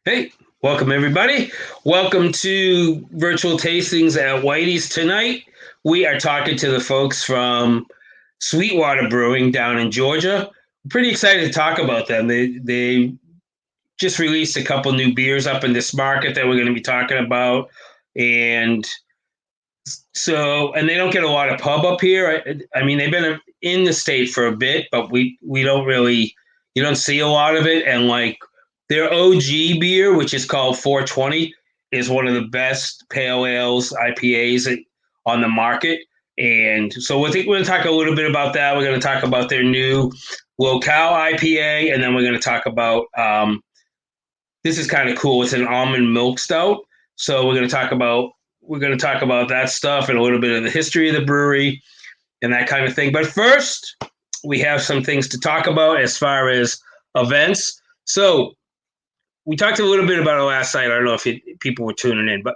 Hey, welcome everybody. Welcome to virtual tastings at Whitey's tonight. We are talking to the folks from Sweetwater Brewing down in Georgia. I'm pretty excited to talk about them. They just released a couple new beers up in this market that we're going to be talking about, and and they don't get a lot of pub up here. I mean, they've been in the state for a bit, but we don't really you don't see a lot of it. And like their OG beer, which is called 420, is one of the best pale ales IPAs on the market. And so we're going to talk a little bit about that. We're going to talk about their new Locale IPA, and then we're going to talk about this is kind of cool. It's an almond milk stout. So we're going to talk about that stuff and a little bit of the history of the brewery and that kind of thing. But first, we have some things to talk about as far as events. So we talked a little bit about it last night. I don't know if people were tuning in, but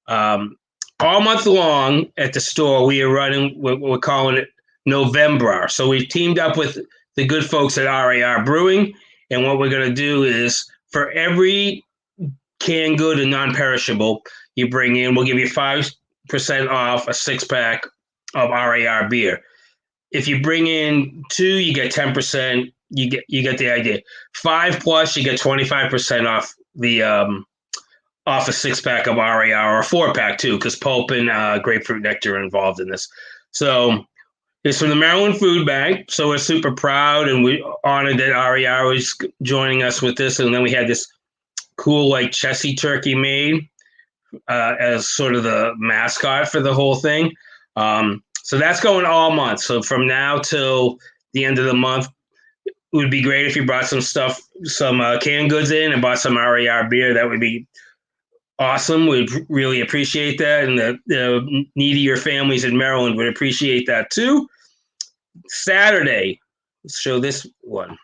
all month long at the store, we are running what we're calling it November. So we've teamed up with the good folks at RAR Brewing. And what we're going to do is for every canned good and non-perishable you bring in, we'll give you 5% off a 6-pack of RAR beer. If you bring in 2, you get 10%. You get the idea. 5 plus, you get 25% off the off a 6-pack of RAR, or a 4-pack too, because pulp and grapefruit nectar are involved in this. So it's from the Maryland Food Bank. So we're super proud and we honored that RAR was joining us with this. And then we had this cool like Chessie turkey made as sort of the mascot for the whole thing. So that's going all month. So from now till the end of the month, it would be great if you brought some canned goods in and bought some RAR beer. That would be awesome. We'd really appreciate that. And the needier families in Maryland would appreciate that too. Saturday, let's show this one.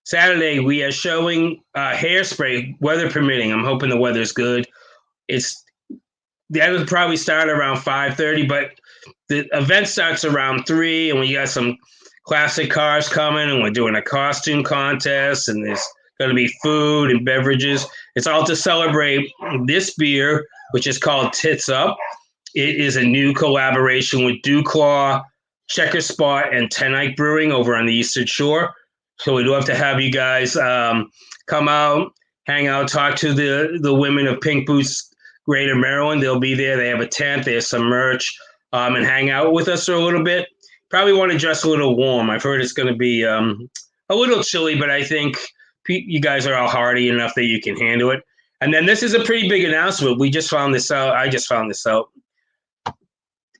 Saturday, we are showing hairspray, weather permitting. I'm hoping the weather's good. That'll probably start around 5:30, but the event starts around 3, and we got some classic cars coming, and we're doing a costume contest, and there's going to be food and beverages. It's all to celebrate this beer, which is called Tits Up. It is a new collaboration with Dewclaw, Checker Spot, and Tenike Brewing over on the Eastern Shore. So we'd love to have you guys come out, hang out, talk to the women of Pink Boots Greater Maryland. They'll be there. They have a tent. They have some merch, and hang out with us for a little bit. Probably want to dress a little warm. I've heard it's going to be a little chilly, but I think you guys are all hardy enough that you can handle it. And then this is a pretty big announcement. We just found this out. I just found this out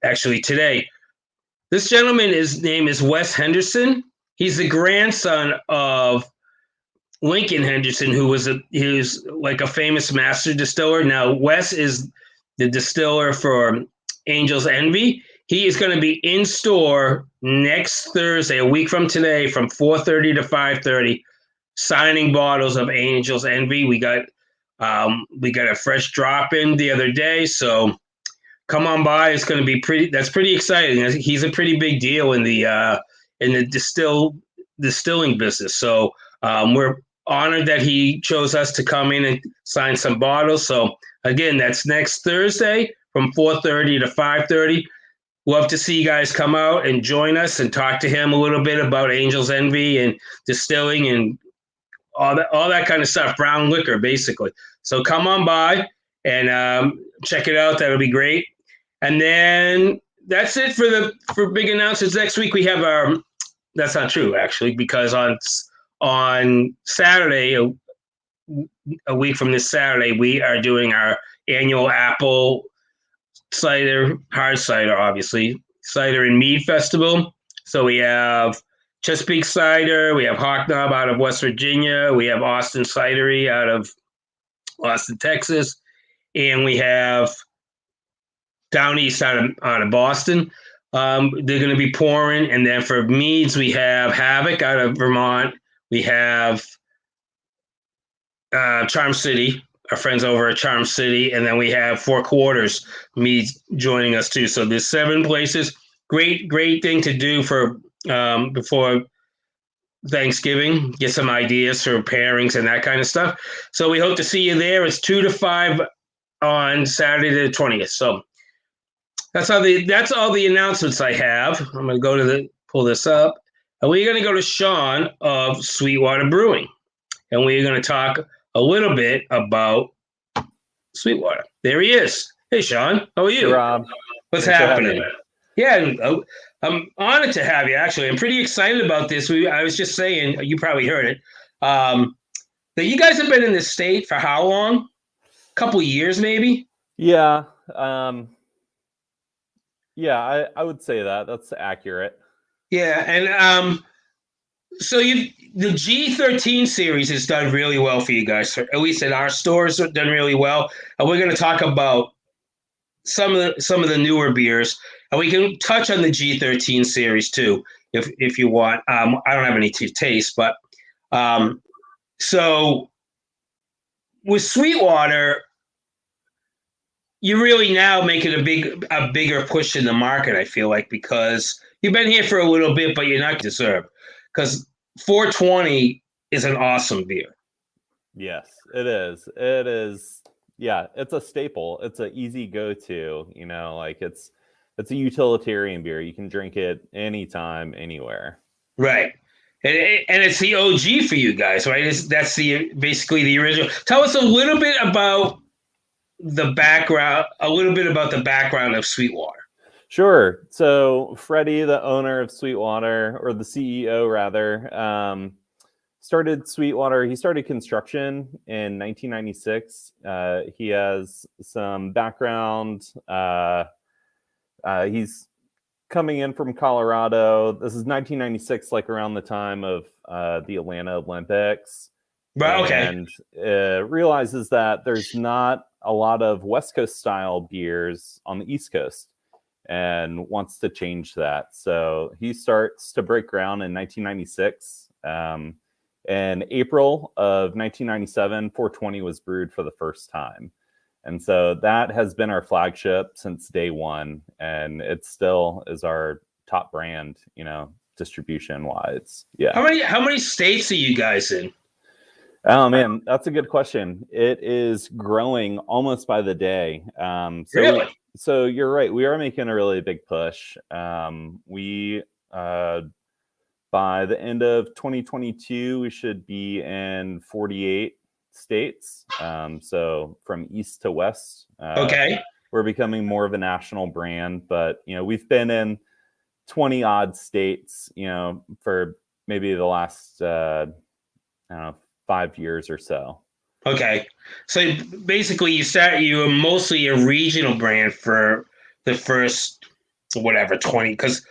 actually today. This gentleman, his name is Wes Henderson. He's the grandson of Lincoln Henderson, who was like a famous master distiller. Now, Wes is the distiller for Angel's Envy. He is going to be in store next Thursday, a week from today, from 4:30 to 5:30, signing bottles of Angel's Envy. We got a fresh drop in the other day, so come on by. It's going to be pretty. That's pretty exciting. He's a pretty big deal in the distilling business. So we're honored that he chose us to come in and sign some bottles. So again, that's next Thursday from 4:30 to 5:30. Love to see you guys come out and join us and talk to him a little bit about Angel's Envy and distilling and all that kind of stuff. Brown liquor, basically. So come on by and check it out. That'll be great. And then that's it for big announcements. Next week we have our. That's not true actually, because on Saturday, a week from this Saturday, we are doing our annual apple cider, hard cider, obviously, cider and mead festival. So we have Chesapeake Cider, we have Hawk Knob out of West Virginia, we have Austin Cidery out of Austin, Texas, and we have down east out of Boston. They're going to be pouring, and then for meads, we have Havoc out of Vermont. We have Charm City, our friends over at Charm City, and then we have Four Quarters meads joining us too. So there's 7 places. Great thing to do for before Thanksgiving, get some ideas for pairings and that kind of stuff. So we hope to see you there. It's 2 to 5 on Saturday the 20th. So that's all the announcements I have. I'm going to pull this up. And we're going to go to Sean of Sweetwater Brewing. And we're going to talk a little bit about Sweetwater. There he is. Hey, Sean. How are you? Hey, Rob. What's Thanks happening? Yeah, I'm honored to have you, actually. I'm pretty excited about this. I was just saying, you probably heard it, that you guys have been in this state for how long? A couple of years, maybe? Yeah. I would say that's accurate. Yeah, and so the G13 series has done really well for you guys. At least in our stores, have done really well. And we're going to talk about some of the newer beers, and we can touch on the G13 series too, if you want. I don't have any to taste, but so with Sweetwater, you're really now making a bigger push in the market. I feel like, because you've been here for a little bit, but you're not deserved, because 420 is an awesome beer. Yes, it is. It is. Yeah, it's a staple. It's an easy go-to. Like it's a utilitarian beer. You can drink it anytime, anywhere. Right. And it's the OG for you guys, right? That's basically the original. Tell us a little bit about the background of Sweetwater. Sure. So Freddie, the owner of Sweetwater, or the CEO rather, started Sweetwater. He started construction in 1996. He has some background. He's coming in from Colorado. This is 1996, like around the time of the Atlanta Olympics. Right. Okay. And realizes that there's not a lot of West Coast style beers on the East Coast, and wants to change that. So he starts to break ground in 1996. In April of 1997, 420 was brewed for the first time. And so that has been our flagship since day one. And it still is our top brand, distribution wise. Yeah. How many states are you guys in? Oh man, that's a good question. It is growing almost by the day. Really? So you're right. We are making a really big push. By the end of 2022, we should be in 48 states. So from east to west. Okay. We're becoming more of a national brand, but we've been in 20 odd states, for maybe the last 5 years or so. Okay. So basically you were mostly a regional brand for the first 20, because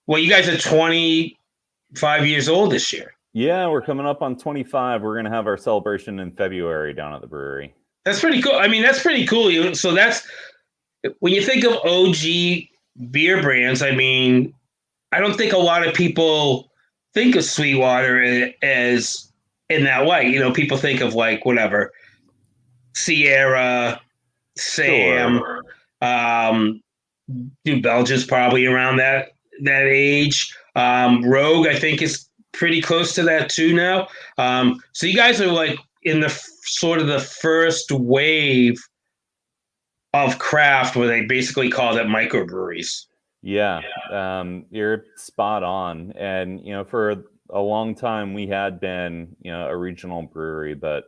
you guys are 25 years old this year. Yeah, we're coming up on 25. We're going to have our celebration in February down at the brewery. That's pretty cool. I mean, that's pretty cool. So that's, when you think of OG beer brands, I mean, I don't think a lot of people think of Sweetwater as in that way. People think of Sierra, Sam, Sure. New Belgium's probably around that age. Rogue, I think, is pretty close to that too now. So you guys are in the sort of the first wave of craft, where they basically call it microbreweries. Yeah, you're spot on. And, for a long time we had been, a regional brewery, but,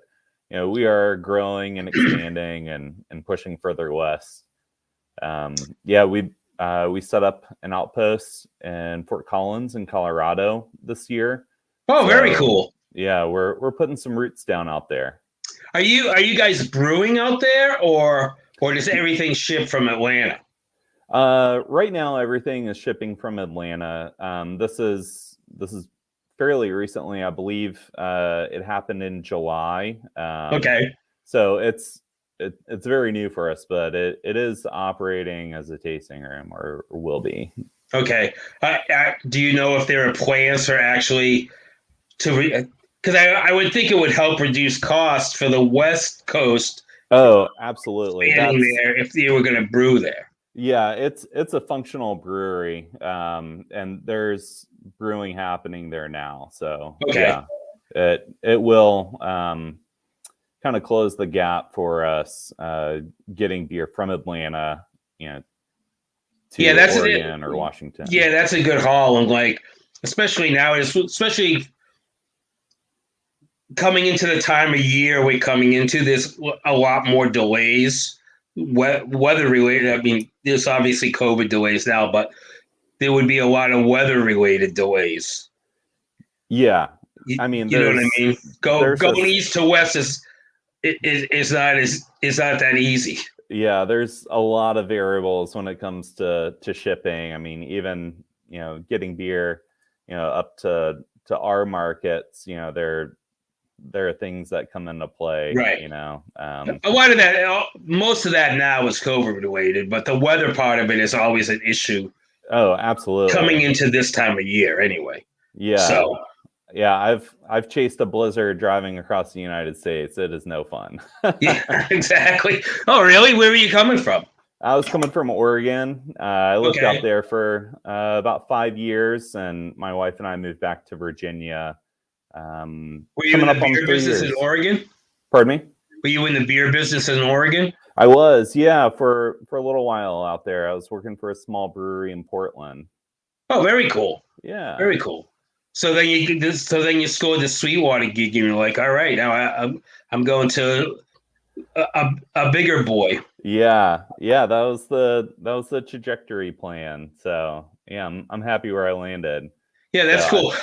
we are growing and expanding and pushing further west. We set up an outpost in Fort Collins in Colorado this year. Oh, very cool. Yeah, we're putting some roots down out there. Are you guys brewing out there, or does everything ship from Atlanta? Right now, everything is shipping from Atlanta. This is fairly recently, I believe. It happened in July. Okay. So it's very new for us, but it is operating as a tasting room, or will be. Okay. Do you know if there are plans for actually because I would think it would help reduce costs for the West Coast. Oh, absolutely. There, if you were going to brew there. Yeah, it's a functional brewery, and there's brewing happening there now. So Okay. yeah, it will kind of close the gap for us getting beer from Atlanta, Yeah, to that's Oregon or Washington. Yeah, that's a good haul, and like especially now, especially coming into the time of year we're coming into, there's a lot more delays, weather related. I mean, there's obviously COVID delays now, but there would be a lot of weather related delays. Yeah, You, I mean, you know what I mean? Going east to west is not that easy. Yeah, there's a lot of variables when it comes to shipping. I mean, even getting beer, up to our markets, there are things that come into play. Right. A lot of that, most of that now is COVID related, but the weather part of it is always an issue. Oh, absolutely. Coming into this time of year, anyway. Yeah. So. Yeah, I've chased a blizzard driving across the United States. It is no fun. Yeah, exactly. Oh, really? Where were you coming from? I was coming from Oregon. I lived out there for about 5 years, and my wife and I moved back to Virginia. Were you in the beer business in Oregon? Pardon me? Were you in the beer business in Oregon? I was, yeah, for a little while out there. I was working for a small brewery in Portland. Oh, very cool. Yeah, very cool. So then you scored the Sweetwater gig, and you're like, all right, now I'm going to a bigger boy. Yeah, that was the trajectory plan. So yeah, I'm happy where I landed. Yeah, that's cool.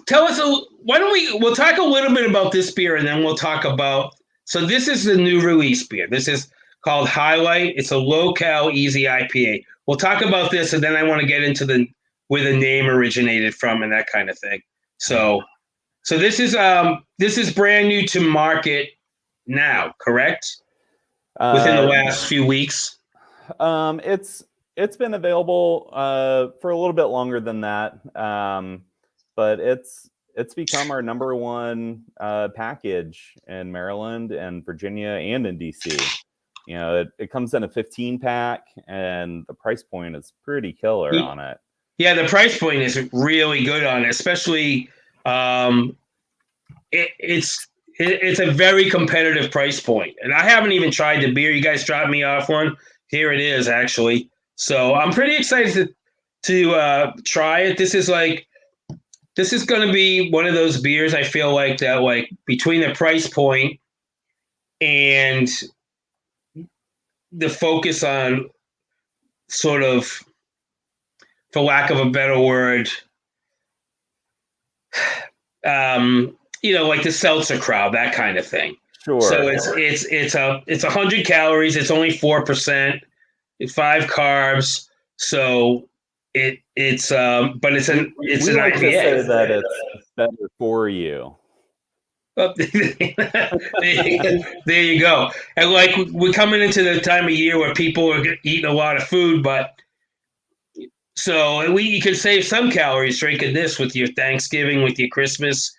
Tell us, why don't we'll talk a little bit about this beer, and then we'll talk about. So this is the new release beer. This is called Highlight. It's a Locale Easy IPA. We'll talk about this, and then I want to get into where the name originated from and that kind of thing. So this is brand new to market now, correct? Within the last few weeks. It's been available for a little bit longer than that, but it's become our number one package in Maryland and Virginia and in DC. It comes in a 15 pack, and the price point is pretty killer on it. Yeah, the price point is really good on it, especially it's a very competitive price point. And I haven't even tried the beer. You guys dropped me off one. Here it is, actually. So I'm pretty excited to try it. This is going to be one of those beers I feel like that, like between the price point and the focus on sort of, for lack of a better word, like the seltzer crowd, that kind of thing. Sure. So it's 100 calories. It's only 4%, 5 carbs. So it's but it's an IPA. We like to say that it's better for you. Well, there you go. And like we're coming into the time of year where people are eating a lot of food, but so you can save some calories drinking this with your Thanksgiving, with your Christmas,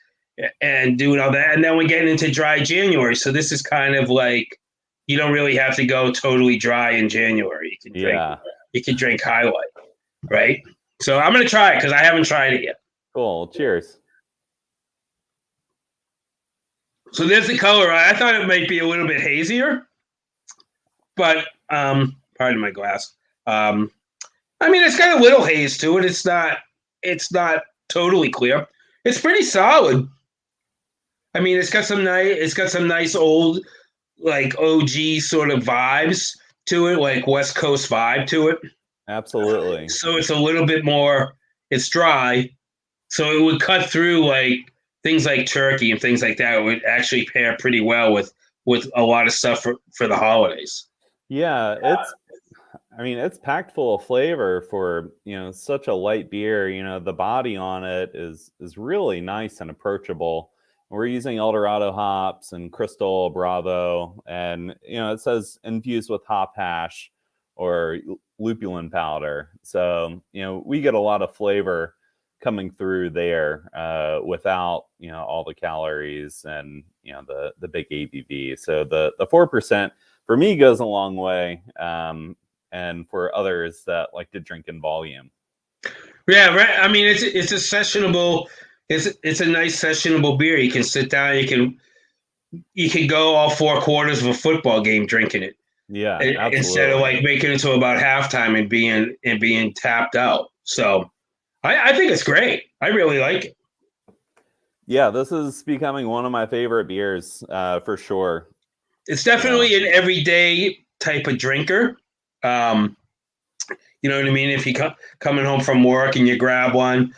and doing all that. And then we're getting into dry January. So this is kind of like you don't really have to go totally dry in January. You can drink Highlight, right? So I'm gonna try it because I haven't tried it yet. Cool. Cheers. So there's the color. I thought it might be a little bit hazier, but pardon my glass. I mean, it's got a little haze to it. It's not totally clear. It's pretty solid. I mean, it's got some nice old, like OG sort of vibes to it, like West Coast vibe to it. Absolutely. So it's a little bit more. It's dry, so it would cut through like things like turkey and things like that. It would actually pair pretty well with a lot of stuff for the holidays. Yeah, it's packed full of flavor for such a light beer. The body on it is really nice and approachable. We're using Eldorado hops and Crystal Bravo, and it says infused with hop hash or lupulin powder. So we get a lot of flavor coming through there without all the calories and the big ABV. So the 4% for me goes a long way. and for others that like to drink in volume. Yeah, right. I mean, it's a sessionable. It's a nice sessionable beer. You can sit down. You can go all four quarters of a football game drinking it. Yeah, Instead of absolutely. like making it to about halftime and being tapped out. So I think it's great. I really like it. Yeah, this is becoming one of my favorite beers for sure. It's definitely an everyday type of drinker. Um, you know what I mean? If you coming home from work and you grab one,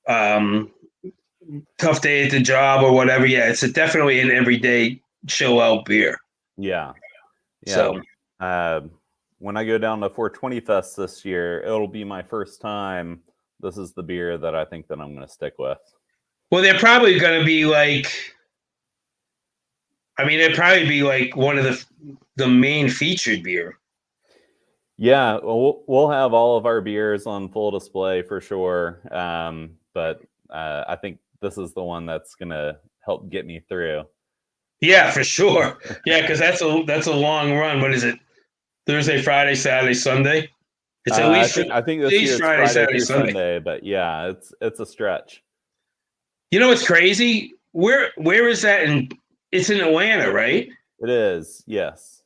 um, tough day at the job or whatever. Yeah, it's definitely an everyday chill out beer. Yeah. So When I go down to 420 Fest this year, it'll be my first time. This is the beer that I think that I'm going to stick with. well, they're probably going to be like. I mean, it'd probably be like one of the main featured beer. Yeah, we'll have all of our beers on full display for sure. But I think this is the one that's going to help get me through. Yeah, for sure. Yeah, because that's a long run. What is it? Thursday, Friday, Saturday, Sunday. It's at least I think this year it's Friday Saturday, through Sunday. Sunday, but yeah, it's a stretch. You know what's crazy? Where is that? It's in Atlanta, right? It is, yes.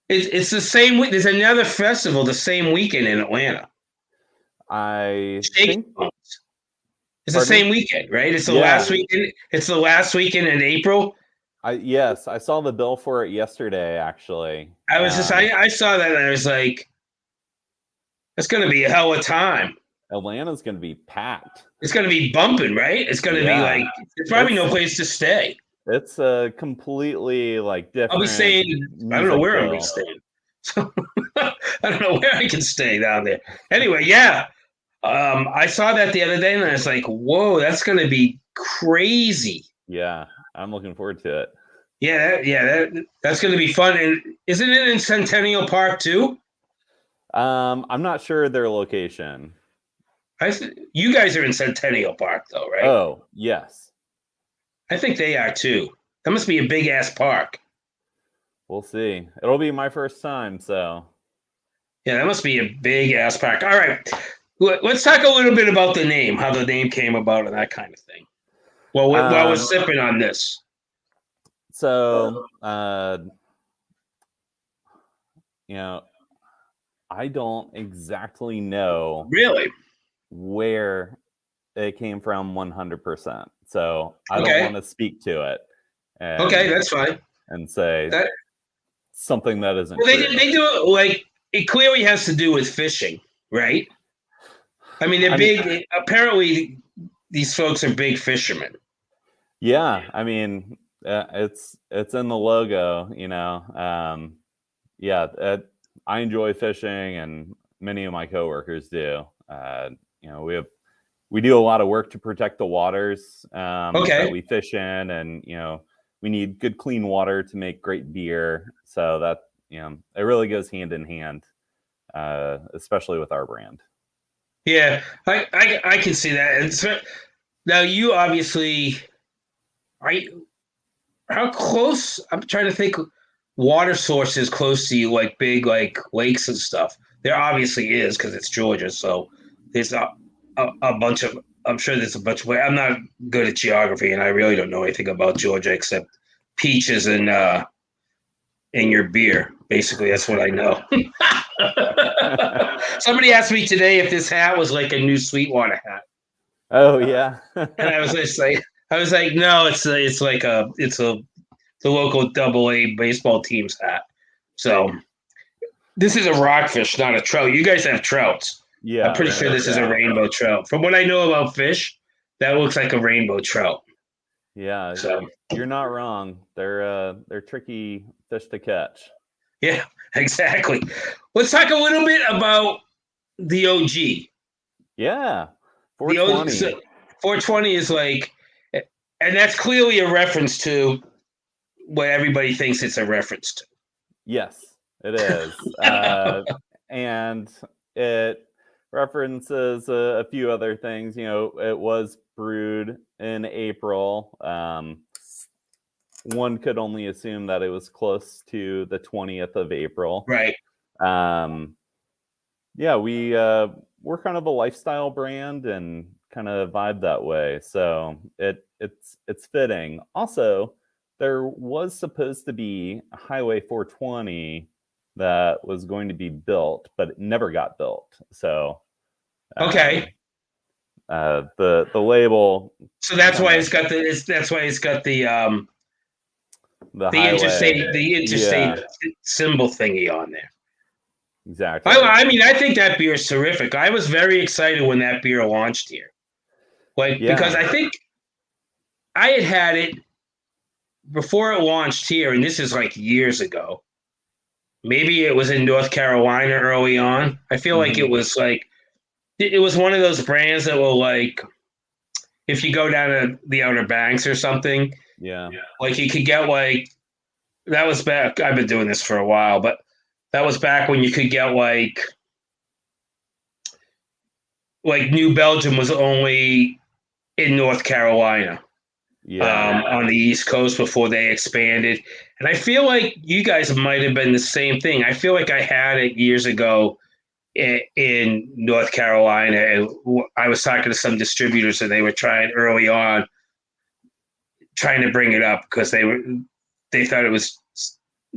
It's the same week. There's another festival the same weekend in Atlanta. I think it's the same weekend, right? It's the last weekend. It's the last weekend in April. Yes, I saw the bill for it yesterday. Actually, I saw that and I was like, it's going to be a hell of a time. Atlanta's going to be packed. It's going to be bumping, right? It's going to be like there's probably no place to stay. It's a completely like different. I'll be staying. I don't know where I'm going to stay. So I don't know where I can stay down there. Anyway, yeah. I saw that the other day and I was like, whoa, that's going to be crazy. Yeah, I'm looking forward to it. Yeah, that's going to be fun. And isn't it in Centennial Park too? I'm not sure their location. You guys are in Centennial Park though, right? Oh, yes. I think they are too. That must be a big ass park. We'll see. It'll be my first time, so. Yeah, that must be a big ass park. All right. Let's talk a little bit about the name, how the name came about and that kind of thing. Well, while we're sipping on this. So, I don't exactly know really where it came from 100%. So I don't want to speak to it. Okay, that's fine. And say something that isn't well, they do it like it clearly has to do with fishing, right? I mean, they're big. Apparently, these folks are big fishermen. Yeah, I mean, it's in the logo, I enjoy fishing, and many of my coworkers do. We do a lot of work to protect the waters that we fish in, and we need good, clean water to make great beer. So that it really goes hand in hand, especially with our brand. Yeah, I can see that. And so, now you obviously, how close? I'm trying to think. Water sources close to you, like big, like lakes and stuff. There obviously is because it's Georgia, so there's a bunch of. I'm sure there's a bunch of. I'm not good at geography, and I really don't know anything about Georgia except peaches and your beer. Basically, that's what I know. Somebody asked me today if this hat was like a new Sweetwater hat. Oh yeah, and I was just like, no, it's the local AA baseball team's hat. So this is a rockfish, not a trout. You guys have trouts. Yeah, I'm pretty sure this is a rainbow trout. From what I know about fish, that looks like a rainbow trout. Yeah, so you're not wrong. They're tricky fish to catch. Yeah, exactly. Let's talk a little bit about the OG. Yeah, 420. 420 is like, and that's clearly a reference to what everybody thinks it's a reference to. Yes, it is. And it references a few other things. It was brewed in April. One could only assume that it was close to the 20th of April. Right. Yeah, we're kind of a lifestyle brand and kind of vibe that way. So it's fitting. Also, there was supposed to be a Highway 420 that was going to be built, but it never got built. So Okay. um, the label So that's kind why of it's got the the highway. interstate Yeah, symbol thingy on there. exactly. I mean, I think that beer is terrific. I was very excited when that beer launched here, like because Yeah. I think I had it before it launched here, and this is like years ago. Maybe it was in North Carolina early on. I feel like Hmm. it was one of those brands that will like if you go down to the Outer Banks or something, Yeah. like you could get like that was back. I've been doing this for a while, but that was back when you could get like New Belgium was only in North Carolina Yeah. on the East Coast before they expanded. And I feel like you guys might have been the same thing. I feel like I had it years ago in North Carolina, and I was talking to some distributors, and they were trying early on, trying to bring it up because they thought it was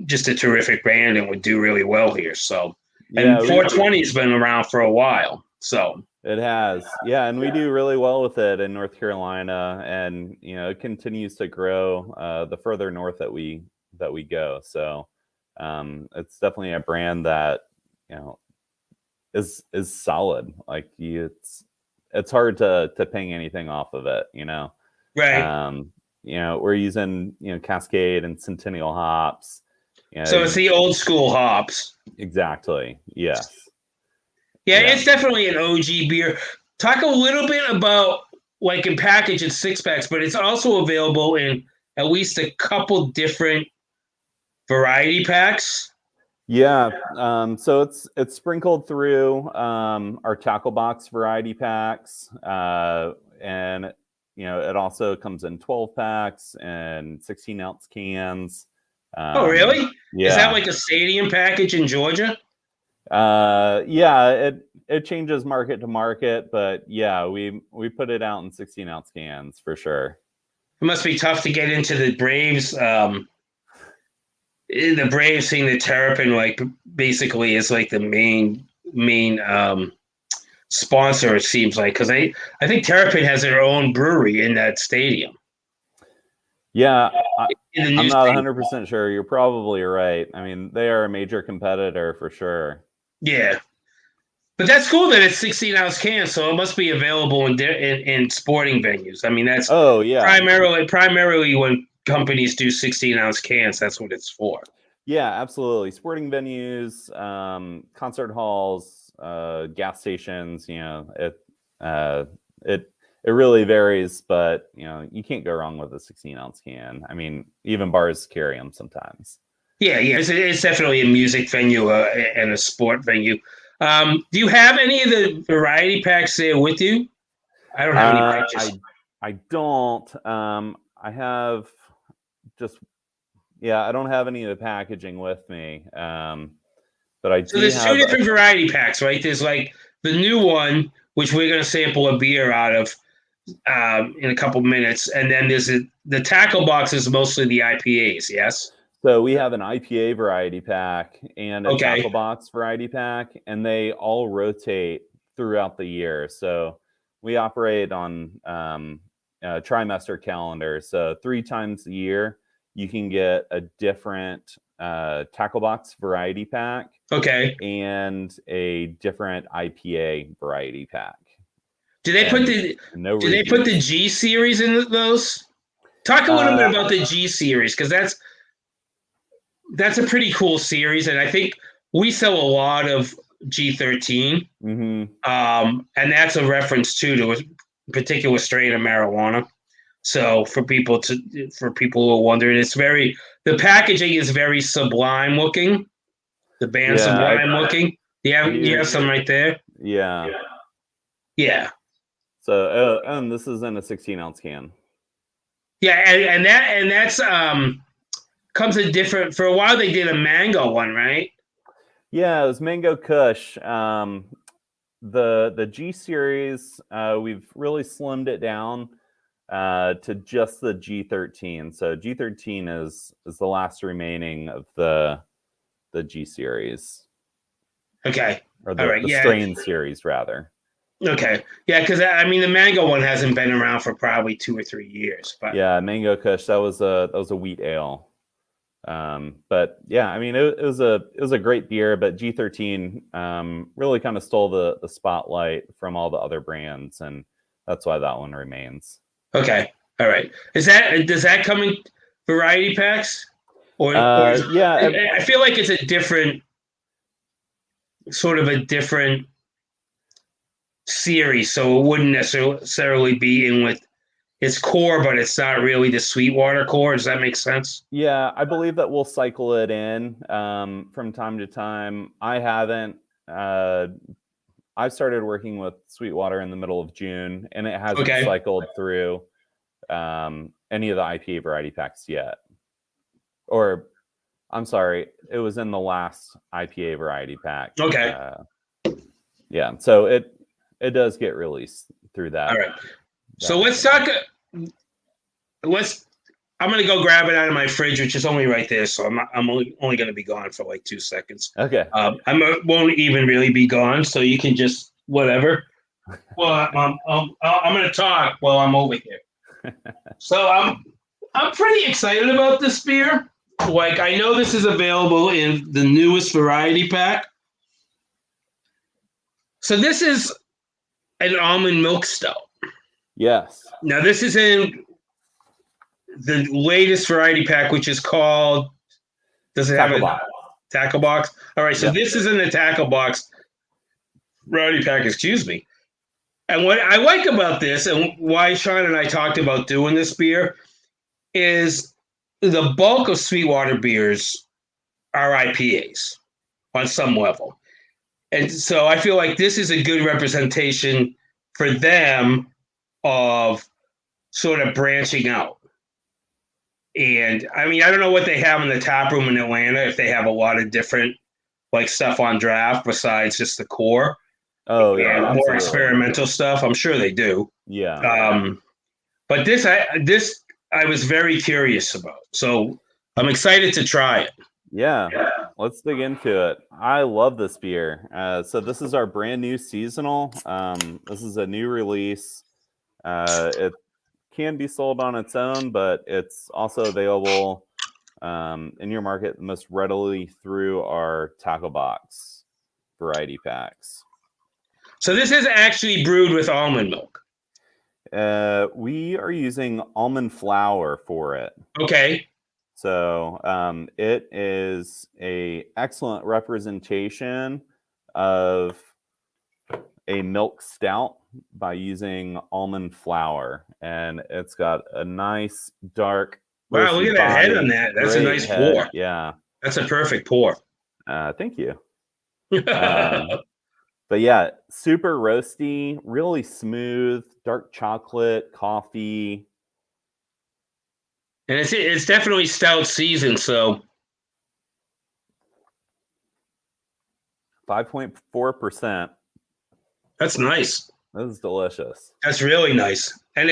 just a terrific band and would do really well here. So, and Yeah, 420 has been around for a while. So, it has. Yeah, and we do really well with it in North Carolina, and it continues to grow the further north that we go. So it's definitely a brand that you know is solid. Like it's hard to ping anything off of it. right. Um, we're using Cascade and Centennial hops. So it's the old school hops. Exactly. Yes. Yeah, Yeah. it's definitely an OG beer. Talk a little bit about like in package it's 6 packs, but it's also available in at least a couple different variety packs. Yeah, so it's sprinkled through our tackle box variety packs, and it also comes in 12 packs and 16-ounce cans. Oh, really? Is that Yeah, like a stadium package in Georgia? yeah, it changes market to market, but yeah, we put it out in 16-ounce cans for sure. It must be tough to get into the Braves. The Braves seeing the Terrapin like basically is like the main sponsor. It seems like because I think Terrapin has their own brewery in that stadium Yeah, in the I'm new not stadium. 100% sure. You're probably right. I mean, they are a major competitor for sure. Yeah, but that's cool that it's 16-ounce cans, so it must be available in sporting venues. I mean, that's Oh yeah, primarily when companies do 16-ounce cans. That's what it's for. yeah, absolutely. Sporting venues, concert halls, gas stations. Uh, it it really varies, but you can't go wrong with a 16-ounce can. I mean, even bars carry them sometimes. Yeah, yeah, it's definitely a music venue and a sport venue. Do you have any of the variety packs there with you? I don't have any Uh, pictures. I don't. I have just yeah. I don't have any of the packaging with me. But I So do there's two have a different variety packs, right? There's like the new one, which we're going to sample a beer out of in a couple minutes, and then the tackle box is mostly the IPAs. Yes. So we have an IPA variety pack and a tackle Okay. box variety pack, and they all rotate throughout the year. So we operate on a trimester calendar. So 3 times a year, you can get a different tackle box variety pack Okay. and a different IPA variety pack, Do they put and the no do they put the repeats. G series in those? Talk a little bit Uh, about the G series because that's a pretty cool series, and I think we sell a lot of G13, mhm. and that's a reference too to a particular strain of marijuana. So for people who are wondering, the packaging is very sublime looking. The band Yeah, Sublime looking. Do you have you, some right there? yeah. Yeah, So, and this is in a 16-ounce can. yeah, and that's comes in different. For a while, they did a mango one, right? Yeah, it was Mango Kush. The G series, we've really slimmed it down to just the G13. So G13 is the last remaining of the G series, Okay. or All right. the Yeah. strain series rather. Okay. Yeah, because I mean the mango one hasn't been around for probably 2 or 3 years, but Yeah, Mango Kush, that was a wheat ale. But yeah, I mean it was a great beer, but G13 really kind of stole the spotlight from all the other brands, and that's why that one remains. okay. All right. Does that come in variety packs? Yeah, I feel like it's a different sort of a different series, so it wouldn't necessarily be in with its core, but it's not really the Sweetwater core. Does that make sense? yeah, I believe that we'll cycle it in from time to time. I haven't. I started working with Sweetwater in the middle of June, and it hasn't Okay. cycled through any of the IPA variety packs yet. Or, I'm sorry, it was in the last IPA variety pack. Okay. Yeah, so it does get released through All that. right. So let's talk. Let's. I'm gonna go grab it out of my fridge, which is only right there. So I'm only gonna be gone for like 2 seconds. Okay. Won't even really be gone, so you can just whatever. Well, I'm gonna talk while I'm over here. So I'm pretty excited about this beer. Like I know this is available in the newest variety pack. So this is an almond milk stout. Yes. Now this is in the latest variety pack, which is called. Does it have Tackle a box. tackle box? All right, so Yep. this is in the tackle box variety pack. Excuse me. And what I like about this, and why Sean and I talked about doing this beer, is the bulk of Sweetwater beers are IPAs on some level. And so I feel like this is a good representation for them of sort of branching out. And I mean, I don't know what they have in the tap room in Atlanta, if they have a lot of different like stuff on draft besides just the core Oh and yeah, more absolutely. experimental stuff. I'm sure they do. Yeah. But this I was very curious about. So I'm excited to try it. Yeah. Let's dig into it. I love this beer. So this is our brand new seasonal. This is a new release. It can be sold on its own, but it's also available in your market most readily through our tackle box variety packs. So this is actually brewed with almond milk. We are using almond flour for it. Okay. So it is a excellent representation of a milk stout by using almond flour, and it's got a nice dark. Wow, look at that head on that. That's a nice head. pour. Yeah. That's a perfect pour. Thank you. But yeah, super roasty, really smooth, dark chocolate, coffee. And it's definitely stout season, so 5.4%. that's nice. This is delicious. That's really nice. And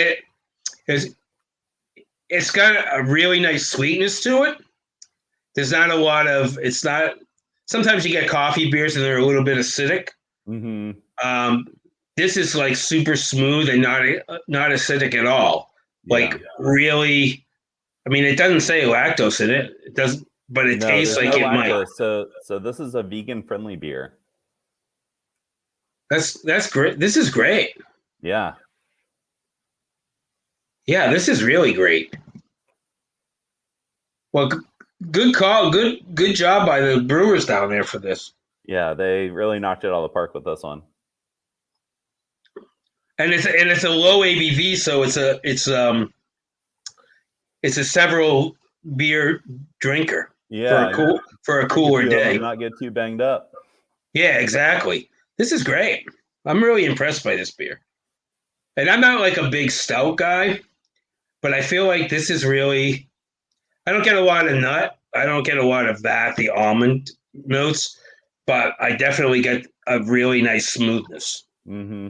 it's got a really nice sweetness to it. There's not a lot of it's not sometimes you get coffee beers and they're a little bit acidic. Mm-hmm. This is like super smooth and not acidic at all. Like really, I mean, it doesn't say lactose in it. It doesn't, but it tastes like it might. So this is a vegan friendly beer. That's great. This is great. Yeah. Yeah, this is really great. Well, good call. Good job by the brewers down there for this. Yeah, they really knocked it out of the park with this one. And it's a low ABV, so it's a several beer drinker. Yeah, for a cooler day. Not get too banged up. Yeah, exactly. This is great. I'm really impressed by this beer. And I'm not like a big stout guy, but I feel like this is really. I don't get a lot of nut. I don't get a lot of the almond notes, but I definitely get a really nice smoothness. Mm-hmm.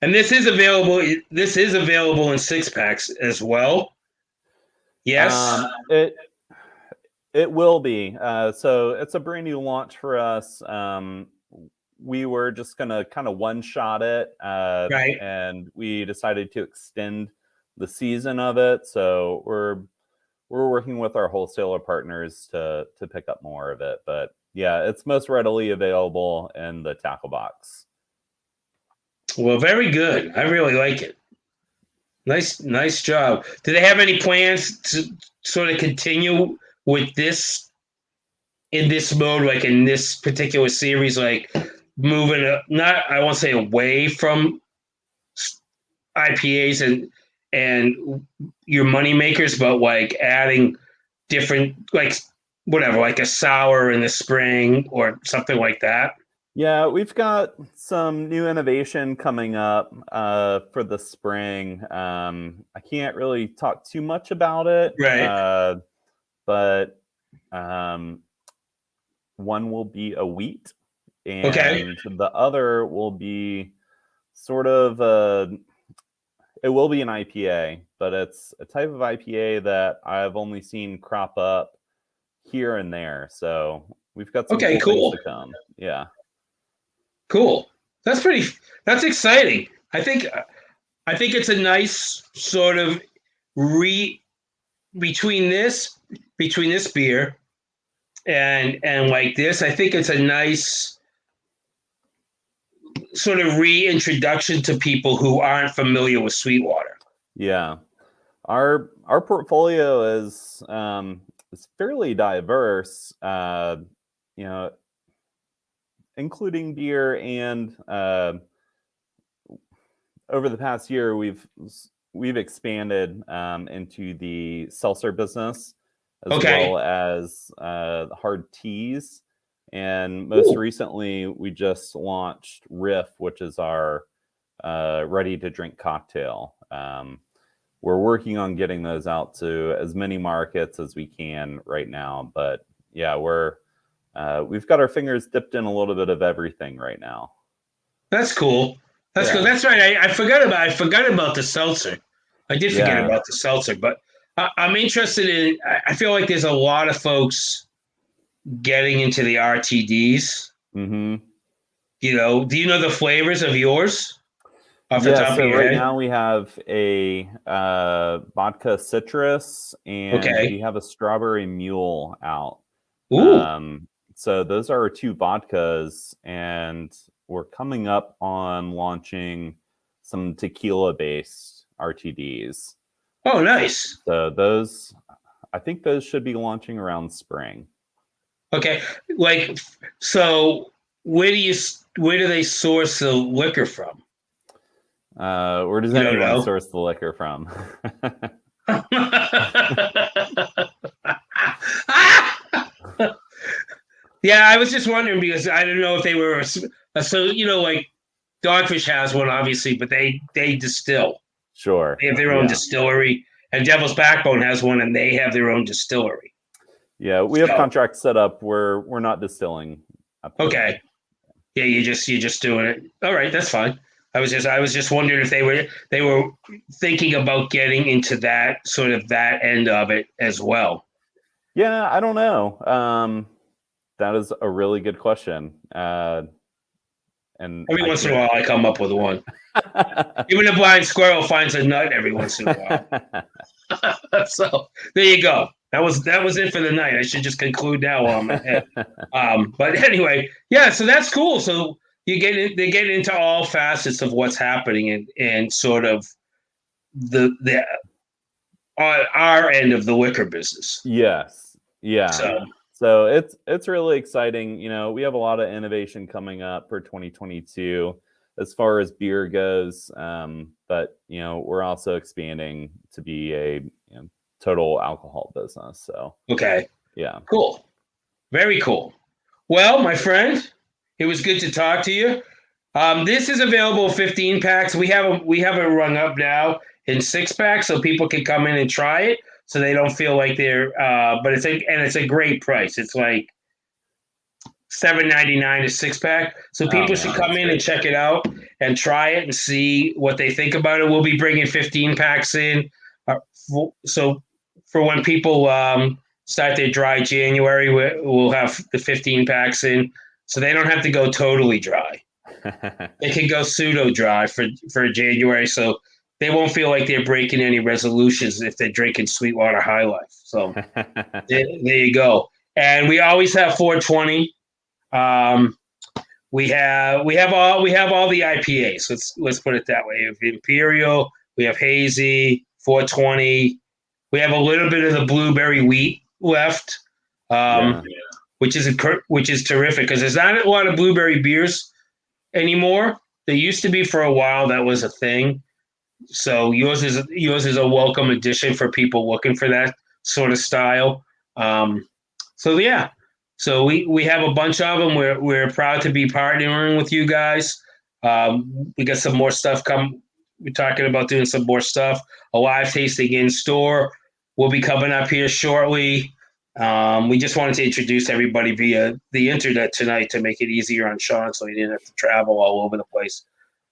And this is available. This is available in 6-packs as well. Yes. It will be. So it's a brand new launch for us. We were just gonna kind of one shot it, Right. and we decided to extend the season of it. So we're working with our wholesaler partners to pick up more of it. But yeah, it's most readily available in the tackle box. Well, very good. I really like it. Nice job. Do they have any plans to sort of continue with this in this mode, like in this particular series, like moving not I won't say away from IPAs and your money makers, but like adding different like whatever, like a sour in the spring or something like that? Yeah, we've got some new innovation coming up for the spring. I can't really talk too much about it, Right. but um, one will be a wheat, Okay. and the other will be sort of it will be an IPA, but it's a type of IPA that I've only seen crop up here and there. So we've got some Okay, cool things cool. to come. Yeah. Cool. That's exciting. I think it's a nice sort of re between this beer and like this. I think it's a nice sort of reintroduction to people who aren't familiar with Sweetwater. Yeah. Our portfolio is fairly diverse, you know, including beer, and over the past year we've expanded into the seltzer business as Okay. well as hard teas, and most Ooh. recently we just launched Riff, which is our ready to drink cocktail. We're working on getting those out to as many markets as we can right now, but yeah, we've got our fingers dipped in a little bit of everything right now. That's cool. That's cool. Yeah. That's right. I forgot about the seltzer. I did forget Yeah. about the seltzer, but I'm interested in. I feel like there's a lot of folks getting into the RTDs. Mm-hmm. Do you know the flavors of yours off the Yeah, top of so your right head? now we have a vodka citrus, and Okay. we have a strawberry mule out. Ooh. Um, so those are our two vodkas, and we're coming up on launching some tequila based RTDs. Oh, nice. So those, I think those should be launching around spring. Okay. Like, so where do they source the liquor from? Where does You don't anyone know? source the liquor from? Yeah, I was just wondering because I didn't know if they were so like Dogfish has one obviously, but they distill. Sure. They have their own Yeah. distillery, and Devil's Backbone has one, and they have their own distillery. Yeah, we have So contracts set up where we're not distilling at the moment. okay, yeah, you're just doing it. All right, that's fine. I was just wondering if they were thinking about getting into that sort of that end of it as well. Yeah, I don't know. That is a really good question. And Every I once in a can't. while, I come up with one. Even a blind squirrel finds a nut every once in a while. So there you go. That was it for the night. I should just conclude now while I'm ahead. But anyway, yeah. So that's cool. So they get into all facets of what's happening and sort of the our end of the liquor business. Yes. Yeah. So So it's really exciting. We have a lot of innovation coming up for 2022 as far as beer goes. But we're also expanding to be a total alcohol business. So okay, yeah. cool, very cool. Well, my friend, it was good to talk to you. This is available 15 packs. We have it rung up now in 6 packs, so people can come in and try it, so they don't feel like they're. But it's a great price. It's like $7.99 a 6-pack. So people should come in and check it out and try it and see what they think about it. We'll be bringing 15 packs in. So for when people start their dry January, we'll have the 15 packs in, so they don't have to go totally dry. They can go pseudo dry for January, so they won't feel like they're breaking any resolutions if they're drinking Sweetwater High Life. So there you go. And we always have 420. We have all the IPAs. Let's put it that way. We have Imperial, we have Hazy, 420. We have a little bit of the blueberry wheat left, which is terrific because there's not a lot of blueberry beers anymore. There used to be for a while. That was a thing. So yours is a welcome addition for people looking for that sort of style. So we have a bunch of them. We're proud to be partnering with you guys. We got some more stuff coming. We're talking about doing some more stuff. A live tasting in store will be coming up here shortly. We just wanted to introduce everybody via the internet tonight to make it easier on Sean, so he didn't have to travel all over the place.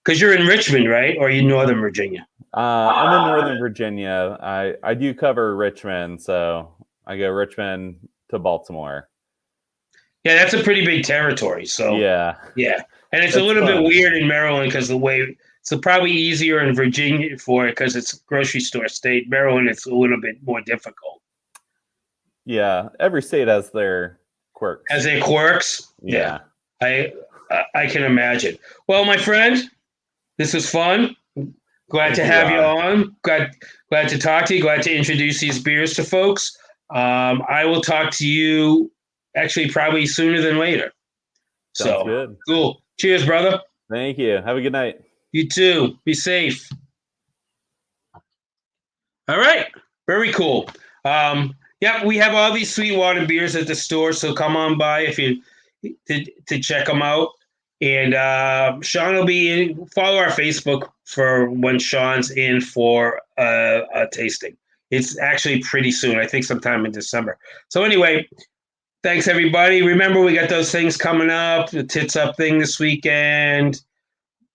Because you're in Richmond, right? Or are you in Northern Virginia? I'm in Northern Virginia. I do cover Richmond, so I go Richmond to Baltimore. Yeah, that's a pretty big territory. So yeah, and it's a little bit weird in Maryland because the way it's probably easier in Virginia for it because it's a grocery store state. Maryland, it's a little bit more difficult. Yeah, every state has their quirks. Yeah. I can imagine. Well, my friend, this was fun. Glad to have you on. Glad to talk to you. Glad to introduce these beers to folks. I will talk to you actually probably sooner than later. Sounds good. Cool. Cheers, brother. Thank you. Have a good night. You too. Be safe. All right. Very cool. We have all these Sweetwater beers at the store, so come on by if you to check them out. And Sean will be in. Follow our Facebook for when Sean's in for a tasting. It's actually pretty soon. I think sometime in December. So anyway, thanks everybody. Remember, we got those things coming up. The Tits Up thing this weekend.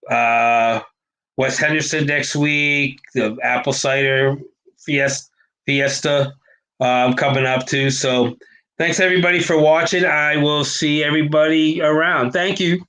Wes Henderson next week. The apple cider fiesta coming up too. So thanks everybody for watching. I will see everybody around. Thank you.